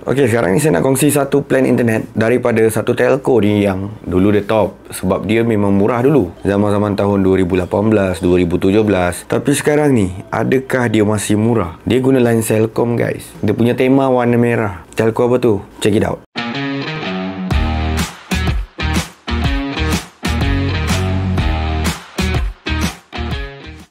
Okey, sekarang ni saya nak kongsi satu plan internet daripada satu telco ni yang dulu dia top sebab dia memang murah dulu. Zaman-zaman tahun 2018, 2017. Tapi sekarang ni, adakah dia masih murah? Dia guna line Celcom guys. Dia punya tema warna merah. Telco apa tu? Check it out.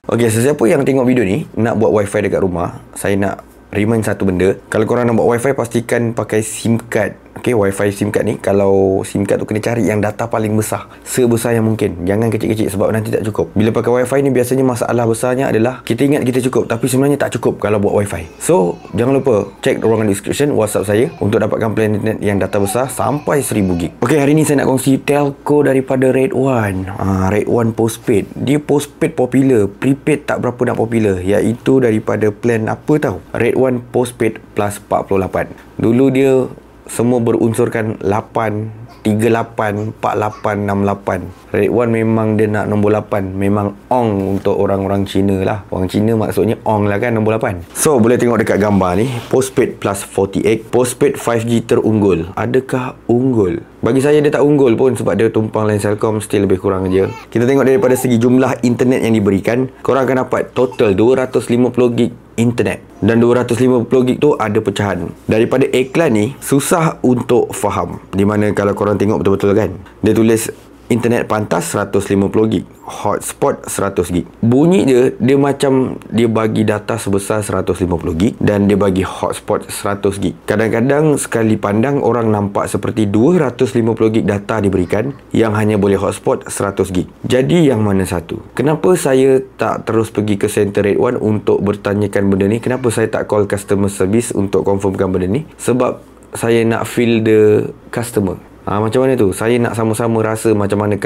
Okey, sesiapa yang tengok video ni nak buat wifi dekat rumah, saya nak remind satu benda. Kalau korang nak buat wifi, pastikan pakai SIM card. Okey, wifi SIM card ni, kalau SIM card tu kena cari yang data paling besar, sebesar yang mungkin. Jangan kecil-kecil sebab nanti tak cukup. Bila pakai wifi ni, biasanya masalah besarnya adalah kita ingat kita cukup, tapi sebenarnya tak cukup kalau buat wifi. So, jangan lupa check ruangan description WhatsApp saya untuk dapatkan plan internet yang data besar sampai 1000GB. Okey, hari ni saya nak kongsi telco daripada Red One. Red One postpaid. Dia postpaid popular, prepaid tak berapa nak popular, iaitu daripada plan apa tahu? Red One postpaid plus 48. Dulu dia semua berunsurkan 8, 38, 48, 68. Red One memang dia nak nombor 8. Memang ong untuk orang-orang Cina lah. Orang Cina maksudnya ong lah kan, nombor 8. So, boleh tengok dekat gambar ni. Postpaid plus 48. Postpaid 5G terunggul. Adakah unggul? Bagi saya dia tak unggul pun sebab dia tumpang line Celcom, still lebih kurang je. Kita tengok daripada segi jumlah internet yang diberikan. Korang akan dapat total 250GB internet. Dan 250GB tu ada pecahan. Daripada iklan ni, susah untuk faham. Di mana kalau korang tengok betul-betul kan, dia tulis internet pantas 150GB, hotspot 100GB. Bunyi dia macam dia bagi data sebesar 150GB dan dia bagi hotspot 100GB. Kadang-kadang sekali pandang orang nampak seperti 250GB data diberikan yang hanya boleh hotspot 100GB. Jadi yang mana satu? Kenapa saya tak terus pergi ke center Red One untuk bertanyakan benda ni? Kenapa saya tak call customer service untuk confirmkan benda ni? Sebab saya nak feel the customer. Macam mana tu? Saya nak sama-sama rasa macam mana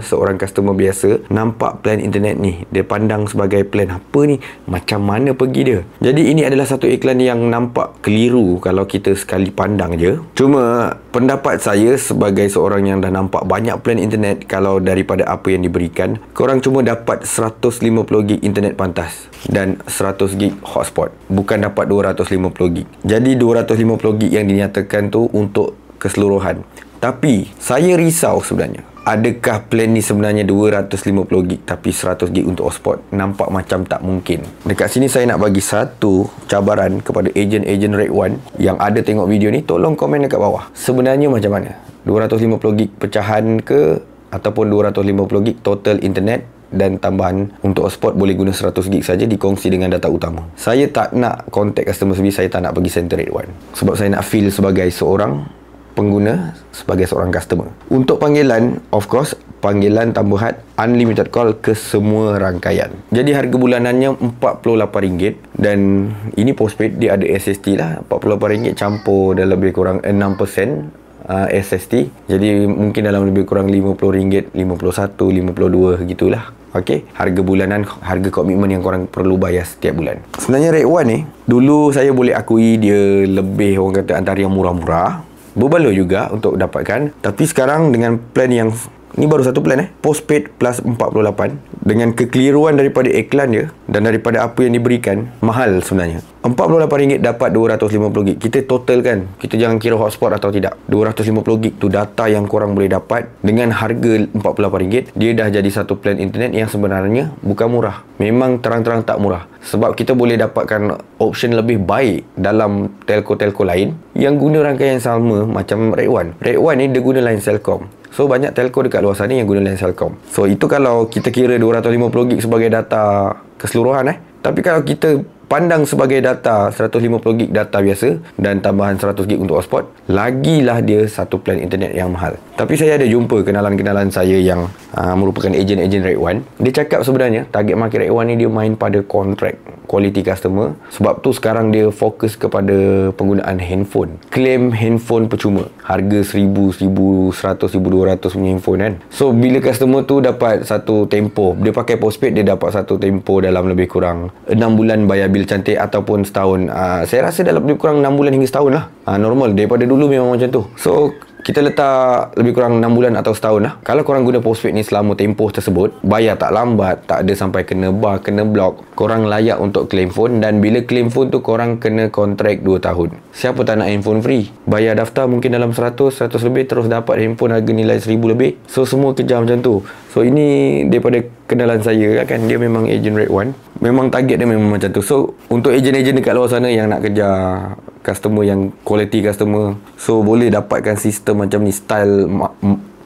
seorang customer biasa nampak plan internet ni. Dia pandang sebagai plan apa ni? Macam mana pergi dia? Jadi ini adalah satu iklan yang nampak keliru kalau kita sekali pandang je. Cuma pendapat saya sebagai seorang yang dah nampak banyak plan internet, kalau daripada apa yang diberikan, korang cuma dapat 150GB internet pantas dan 100GB hotspot. Bukan dapat 250GB. Jadi 250GB yang dinyatakan tu untuk keseluruhan. Tapi saya risau sebenarnya. Adakah plan ni sebenarnya 250GB tapi 100GB untuk hotspot? Nampak macam tak mungkin. Dekat sini saya nak bagi satu cabaran kepada ejen-ejen Red One yang ada tengok video ni. Tolong komen dekat bawah. Sebenarnya macam mana? 250GB pecahan ke? Ataupun 250GB total internet dan tambahan untuk hotspot boleh guna 100GB saja dikongsi dengan data utama. Saya tak nak contact customer service, saya tak nak pergi center Red One. Sebab saya nak feel sebagai seorang pengguna, sebagai seorang customer. Untuk panggilan, of course, panggilan tambahan unlimited call ke semua rangkaian. Jadi harga bulanannya RM48 dan ini postpaid, dia ada SST lah. RM48 campur dah lebih kurang 6% SST. Jadi mungkin dalam lebih kurang RM50, 51, 52 gitulah. Okey, harga bulanan, harga komitmen yang korang perlu bayar setiap bulan. Sebenarnya Red One ni, dulu saya boleh akui dia lebih, orang kata, antara yang murah-murah. Berbaloi juga untuk dapatkan. Tapi sekarang dengan plan yang ni, baru satu plan postpaid plus 48, dengan kekeliruan daripada iklan dia dan daripada apa yang diberikan, mahal sebenarnya. RM48 dapat 250GB. Kita total kan, kita jangan kira hotspot atau tidak. 250GB tu data yang korang boleh dapat dengan harga RM48. Dia dah jadi satu plan internet yang sebenarnya bukan murah. Memang terang-terang tak murah. Sebab kita boleh dapatkan option lebih baik dalam telco-telco lain yang guna rangkaian sama macam Red One. Red One ni dia guna line Celcom. So, banyak telco dekat luar sana yang guna line Celcom. So, itu kalau kita kira 250GB sebagai data keseluruhan Tapi kalau kita pandang sebagai data 150GB data biasa dan tambahan 100GB untuk hotspot, lagilah dia satu plan internet yang mahal. Tapi saya ada jumpa kenalan-kenalan saya yang merupakan ejen-ejen Red One. Dia cakap sebenarnya target market Red One ni dia main pada kontrak, quality customer. Sebab tu sekarang dia fokus kepada penggunaan handphone. Claim handphone percuma. Harga 1000, 1100, 1200 punya handphone kan. So bila customer tu dapat satu tempoh, dia pakai postpaid, dia dapat satu tempoh dalam lebih kurang 6 bulan bayar bil cantik ataupun setahun. Saya rasa dalam lebih kurang 6 bulan hingga setahun lah. Normal. Daripada dulu memang macam tu. So kita letak lebih kurang 6 bulan atau setahun lah. Kalau korang guna postpaid ni selama tempoh tersebut, bayar tak lambat, tak ada sampai kena bar, kena block, korang layak untuk claim phone. Dan bila claim phone tu, korang kena kontrak 2 tahun. Siapa tak nak handphone free? Bayar daftar mungkin dalam 100 lebih, terus dapat handphone harga nilai 1000 lebih. So semua kejar macam tu. So ini daripada kenalan saya kan, dia memang agent rate 1. Memang target dia memang macam tu. So untuk ejen-ejen dekat luar sana yang nak kejar customer yang quality customer, so boleh dapatkan sistem macam ni, style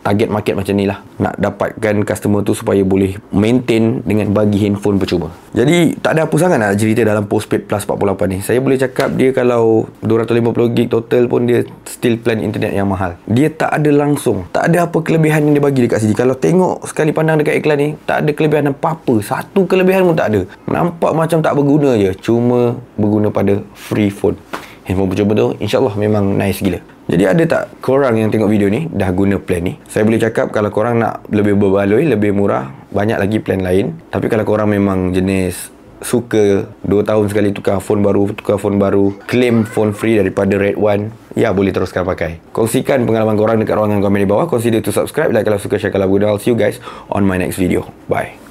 target market macam ni lah. Nak dapatkan customer tu supaya boleh maintain dengan bagi handphone percuma. Jadi tak ada apa sangat nak cerita dalam postpaid plus 48 ni. Saya boleh cakap dia kalau 250GB total pun dia still plan internet yang mahal. Dia tak ada langsung, tak ada apa kelebihan yang dia bagi dekat sini. Kalau tengok sekali pandang dekat iklan ni, tak ada kelebihan apa-apa. Satu kelebihan pun tak ada. Nampak macam tak berguna je. Cuma berguna pada free phone. Handphone percuma tu insyaAllah memang nice gila. Jadi ada tak korang yang tengok video ni dah guna plan ni? Saya boleh cakap kalau korang nak lebih berbaloi, lebih murah, banyak lagi plan lain. Tapi kalau korang memang jenis suka 2 tahun sekali tukar phone baru, claim phone free daripada Red One, ya boleh teruskan pakai. Kongsikan pengalaman korang dekat ruangan komen di bawah. Consider to subscribe, like kalau suka, share kalau guna. I'll see you guys on my next video. Bye.